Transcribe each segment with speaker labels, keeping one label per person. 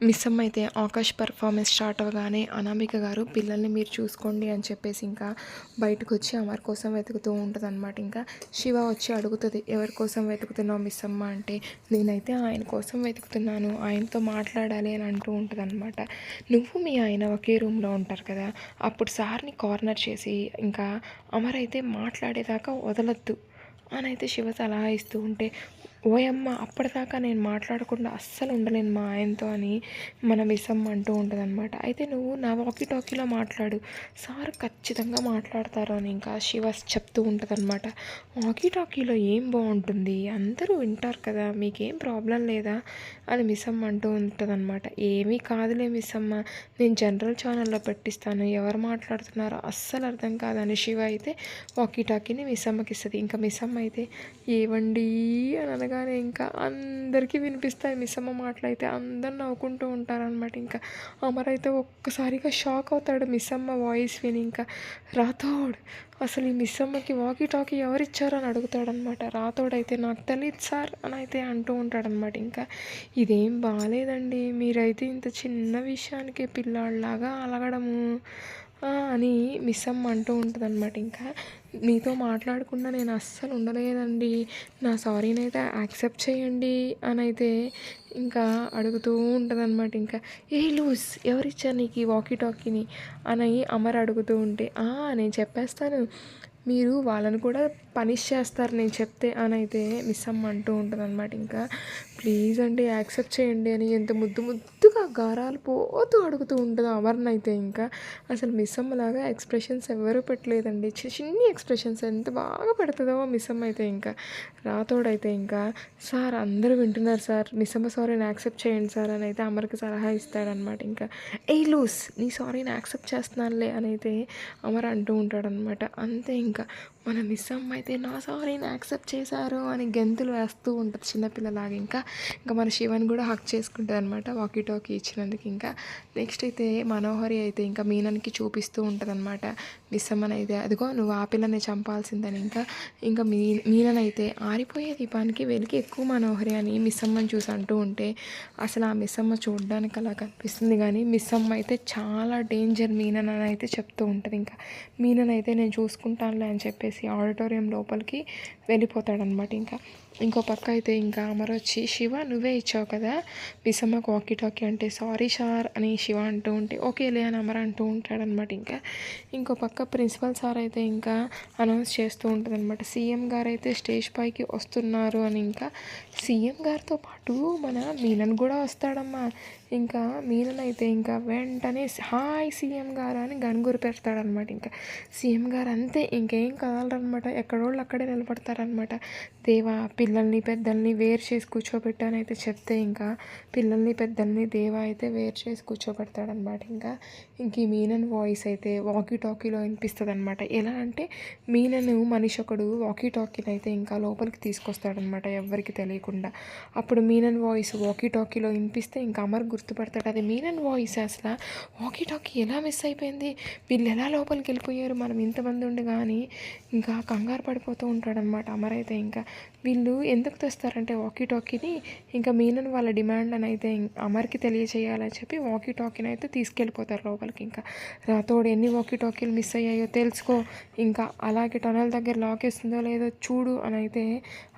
Speaker 1: మిస్సమ్మ అయితే Akash performance start అవ్వగానే అనామిక గారు పిల్లల్ని మీరు చూసుకోండి అని చెప్పేసి ఇంకా బయటకు వచ్చి అమర్ కోసం వెతుకుతూ ఉంటుంది అనమాట. ఇంకా శివ వచ్చి అడుగుతుంది, ఎవరి కోసం వెతుకుతున్నావు మిస్సమ్మ అంటే, నేనైతే ఆయన కోసం వెతుకుతున్నాను, ఆయనతో మాట్లాడాలి అని అంటూ ఉంటుంది అనమాట. నువ్వు మీ ఆయన ఒకే రూమ్లో ఉంటారు కదా, అప్పుడు సార్ని కార్నర్ చేసి ఇంకా అమర్ అయితే మాట్లాడేదాకా వదలొద్దు అని అయితే శివ సలహా ఇస్తూ ఉంటే, ఓయమ్మ అప్పటిదాకా నేను మాట్లాడకుండా అస్సలు ఉండలేను మా ఆయనతో అని మన మిస్సమ్మ అంటూ ఉంటుంది అనమాట. అయితే నువ్వు నా వాకీ టాకీలో మాట్లాడు, సార్ ఖచ్చితంగా మాట్లాడతారు అని ఇంకా శివ చెప్తూ ఉంటుంది అనమాట. వాకీ టాకీలో ఏం బాగుంటుంది, అందరూ వింటారు కదా, మీకేం ప్రాబ్లం లేదా అని మిస్సమ్మ అంటూ ఉంటుంది అనమాట. ఏమీ కాదులే మిస్సమ్మ, నేను జనరల్ ఛానల్లో పెట్టిస్తాను, ఎవరు మాట్లాడుతున్నారో అస్సలు అర్థం కాదని శివ అయితే వాకీ టాకీని మిస్సమ్మకి ఇస్తుంది. ఇంకా మిస్సమ్మ అయితే ఏవండి అని అనగానే ఇంకా అందరికీ వినిపిస్తాయి మిస్సమ్మ మాటలు. అయితే అందరు నవ్వుకుంటూ ఉంటారనమాట. ఇంకా అమర్ అయితే ఒక్కసారిగా షాక్ అవుతాడు మిస్సమ్మ వాయిస్ విని. ఇంకా రాథోడ్, అసలు ఈ మిస్సమ్మకి వాకీ టాకీ ఎవరిచ్చారు అని అడుగుతాడనమాట. రాథోడ్ అయితే నాకు తెలియదు సార్ అని అయితే అంటూ ఉంటాడనమాట. ఇంకా ఇదేం బాగాలేదండి, మీరైతే ఇంత చిన్న విషయానికి పిల్లాడిలాగా అలగడము అని మిస్సమ్మ అంటూ ఉంటుందన్నమాట. ఇంకా మీతో మాట్లాడకుండా నేను అస్సలు ఉండలేదండి, నా సారీనైతే యాక్సెప్ట్ చేయండి అని అయితే ఇంకా అడుగుతూ ఉంటుందన్నమాట. ఇంకా ఏ లూస్, ఎవరిచ్చారు నీకు ఈ వాకీ టాకీని అని అమర్ అడుగుతూ ఉంటే, నేను చెప్పేస్తాను, మీరు వాళ్ళని కూడా పనిష్ చేస్తారు నేను చెప్తే అని అయితే మిస్సమ్మ అంటూ ఉంటుంది అనమాట. ఇంకా ప్లీజ్ అండి యాక్సెప్ట్ చేయండి అని ఎంత ముద్దుగా గారాలు పోతూ అడుగుతూ ఉంటుంది అమర్ని అయితే. ఇంకా అసలు మిస్సమ్మలాగా ఎక్స్ప్రెషన్స్ ఎవరూ పెట్టలేదండి, చిన్ని ఎక్స్ప్రెషన్స్ ఎంత బాగా పెడుతుందో మిస్సమ్మ అయితే. ఇంకా రాతోడైతే ఇంకా సార్ అందరూ వింటున్నారు సార్, మిస్సమ్మ సారీని యాక్సెప్ట్ చేయండి సార్ అని అయితే అమర్కి సలహా ఇస్తాడనమాట. ఇంకా ఏ లూస్, నీ సారీని యాక్సెప్ట్ చేస్తున్నానులే అని అయితే అమర్ అంటూ ఉంటాడనమాట. అంతే ఇంకా మన మిస్సమ్మ అయితే నా సారీని యాక్సెప్ట్ చేశారు అని గెంతులు వేస్తూ ఉంటుంది చిన్నపిల్లలాగా. ఇంకా మన శివని కూడా హక్ చేసుకుంటుంది అనమాట వాకీ టాకీ ఇచ్చినందుకు. ఇంకా నెక్స్ట్ అయితే మనోహరి అయితే ఇంకా మీనన్కి చూపిస్తూ ఉంటుంది అనమాట మిస్సమ్మని అయితే, అదిగో నువ్వు ఆ పిల్లని చంపాల్సిందని. ఇంకా మీననైతే ఆరిపోయే దీపానికి వెలికి ఎక్కువ మనోహరి అని మిస్సమ్మని చూసి అంటూ ఉంటే, అసలు ఆ మిస్సమ్మ చూడడానికి అలా కనిపిస్తుంది కానీ మిస్సమ్మ అయితే చాలా డేంజర్ మీనన్ అని అయితే చెప్తూ ఉంటుంది. ఇంకా మీననైతే నేను చూసుకుంటానులే అని చెప్పేసి ఆడిటోరియం లోపలికి వెళ్ళిపోతాడనమాట. ఇంకో పక్క అయితే ఇంకా అమర్ వచ్చి, శివ నువ్వే ఇచ్చావు కదా మిస్సమ్మకు వాకీ టాకీ అంటే, సారీ సార్ అని శివ అంటూ ఉంటే ఓకేలే అని అమర్ అంటూ ఉంటాడనమాట. ఇంకో పక్క ప్రిన్సిపల్ సార్ అయితే ఇంకా అనౌన్స్ చేస్తూ ఉంటుంది అనమాట, సీఎం గారు అయితే స్టేజ్ పైకి వస్తున్నారు అని. ఇంకా సీఎం గారితో పాటు మన మీనన్ కూడా వస్తాడమ్మా. ఇంకా మీనన్ అయితే ఇంకా వెంటనే హాయ్ సీఎం గారు అని గన్గురు పెడతాడనమాట. ఇంకా సీఎం గారు అంతే ఇంకేం కదలరనమాట, ఎక్కడోళ్ళు అక్కడే నిలబడతారనమాట. దేవా పిల్లల్ని పెద్దల్ని వేరు చేసి కూర్చోబెట్టానైతే చెప్తే, ఇంకా పిల్లల్ని పెద్దల్ని దేవా అయితే వేరు చేసి కూర్చోబెడతాడనమాట. ఇంక ఈ మీనన్ వాయిస్ అయితే వాకీ టాకీలో వినిపిస్తుంది అనమాట. ఎలా అంటే మీనన్ మనిషి ఒకడు వాకీ టాకీని అయితే ఇంకా లోపలికి తీసుకొస్తాడనమాట ఎవరికి తెలియకుండా. అప్పుడు మీనన్ వాయిస్ వాకీ టాకీలో వినిపిస్తే ఇంకా అమర్ గుర్తుపడతాడు, అది మీనన్ వాయిస్. అసలు వాకీ టాకీ ఎలా మిస్ అయిపోయింది, వీళ్ళు ఎలా లోపలికి వెళ్ళిపోయారు మనం ఇంతమంది ఉండి కానీ ఇంకా కంగారు పడిపోతూ ఉంటాడనమాట అమర్ అయితే. ఇంకా వీళ్ళు ఎందుకు తెస్తారంటే వాకీ టాకీని ఇంకా మీనన్ వాళ్ళ డిమాండ్ అని అయితే అమర్కి తెలియచేయాలని చెప్పి వాకీ టాకీని అయితే తీసుకెళ్ళిపోతారు లోపలికి. ఇంకా రాతోడు ఎన్ని వాకీ టాకీలు మిస్ అయ్యాయో తెలుసుకో, ఇంకా అలాగే టనల్ దగ్గర లాక్ వేస్తుందో లేదో చూడు అని అయితే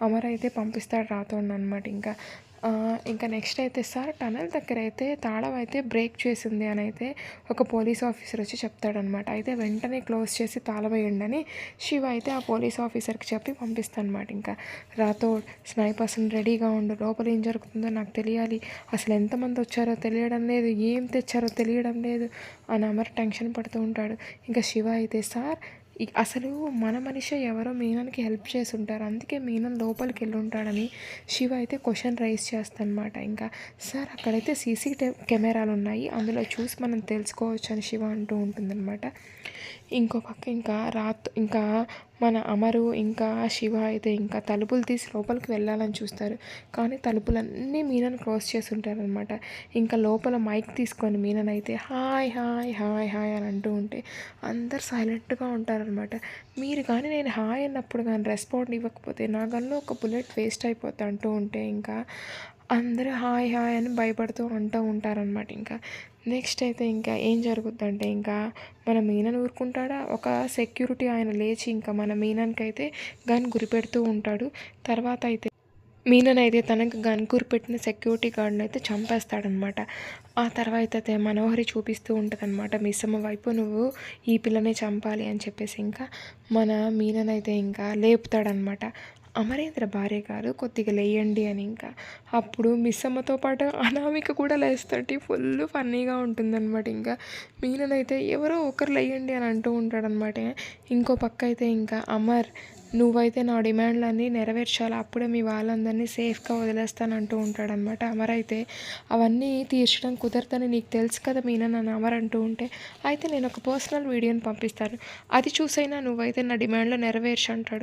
Speaker 1: అమర్ అయితే పంపిస్తాడు రాతోడు అనమాట. ఇంకా నెక్స్ట్ అయితే సార్ టనల్ దగ్గర అయితే తాళం అయితే బ్రేక్ చేసింది అని అయితే ఒక పోలీస్ ఆఫీసర్ వచ్చి చెప్తాడనమాట. అయితే వెంటనే క్లోజ్ చేసి తాళం వేయండి అని శివ అయితే ఆ పోలీస్ ఆఫీసర్కి చెప్పి పంపిస్తానమాట. ఇంకా రాథోడ్ స్నైపర్స్ని రెడీగా ఉండు, లోపల ఏం జరుగుతుందో నాకు తెలియాలి, అసలు ఎంతమంది వచ్చారో తెలియడం లేదు, ఏం తెచ్చారో తెలియడం లేదు అని అమర్ టెన్షన్ పడుతూ ఉంటాడు. ఇంకా శివ అయితే సార్ అసలు మన మనిషి ఎవరో మీనన్కి హెల్ప్ చేసి ఉంటారు, అందుకే మీనన్ లోపలికి వెళ్ళి ఉంటాడని శివ అయితే క్వశ్చన్ రైజ్ చేస్తానమాట. ఇంకా సార్ అక్కడైతే సీసీ కెమెరాలు ఉన్నాయి, అందులో చూసి మనం తెలుసుకోవచ్చు అని శివ అంటూ ఉంటుందన్నమాట. ఇంకో పక్క ఇంకా మన అమరు ఇంకా శివ అయితే ఇంకా తలుపులు తీసి లోపలికి వెళ్ళాలని చూస్తారు, కానీ తలుపులన్నీ మీనన్ క్లోజ్ చేసి ఉంటారనమాట. ఇంకా లోపల మైక్ తీసుకొని మీనన్ అయితే హాయ్ హాయ్ హాయ్ హాయ్ అని అంటూ ఉంటే అందరు సైలెంట్గా ఉంటారనమాట. మీరు కానీ నేను హాయ్ అన్నప్పుడు కానీ రెస్పాండ్ ఇవ్వకపోతే నా గన్లో ఒక బుల్లెట్ వేస్ట్ అయిపోతా అంటూ ఉంటే ఇంకా అందరూ హాయ్ హాయ్ అని భయపడుతూ అంటూ ఉంటారనమాట. ఇంకా నెక్స్ట్ అయితే ఇంకా ఏం జరుగుద్దంటే ఇంకా మన మీనన్ ఊరుకుంటాడా, ఒక సెక్యూరిటీ ఆయన లేచి ఇంకా మన మీనన్కైతే గన్ గురిపెడుతూ ఉంటాడు. తర్వాత అయితే మీనన్ అయితే తనకు గన్ గురిపెట్టిన సెక్యూరిటీ గార్డ్ని అయితే చంపేస్తాడనమాట. ఆ తర్వాత అయితే మనోహరి చూపిస్తూ ఉంటుందన్నమాట, మిస్సమ్మ వైపు నువ్వు ఈ పిల్లనే చంపాలి అని చెప్పేసి. ఇంకా మన మీనన్ అయితే ఇంకా లేపుతాడనమాట, అమరేంద్ర భార్య గారు కొద్దిగా లేయండి అని. ఇంకా అప్పుడు మిస్సమ్మతో పాటు అనామిక కూడా లేస్తాడు. ఫుల్ ఫన్నీగా ఉంటుందన్నమాట. ఇంకా మీననైతే ఎవరో ఒకరు లేయండి అని అంటూ ఉంటాడనమాట. ఇంకో పక్క అయితే ఇంకా అమర్ నువ్వైతే నా డిమాండ్లన్నీ నెరవేర్చాలి, అప్పుడే మీ వాళ్ళందరినీ సేఫ్గా వదిలేస్తానంటూ ఉంటాడనమాట. అమర్ అయితే అవన్నీ తీర్చడం కుదరదని నీకు తెలుసు కదా మీనా నన్ను అమర్ అంటూ ఉంటే, అయితే నేను ఒక పర్సనల్ వీడియోని పంపిస్తాను, అది చూసైనా నువ్వైతే నా డిమాండ్లో నెరవేర్చు అంటాడు.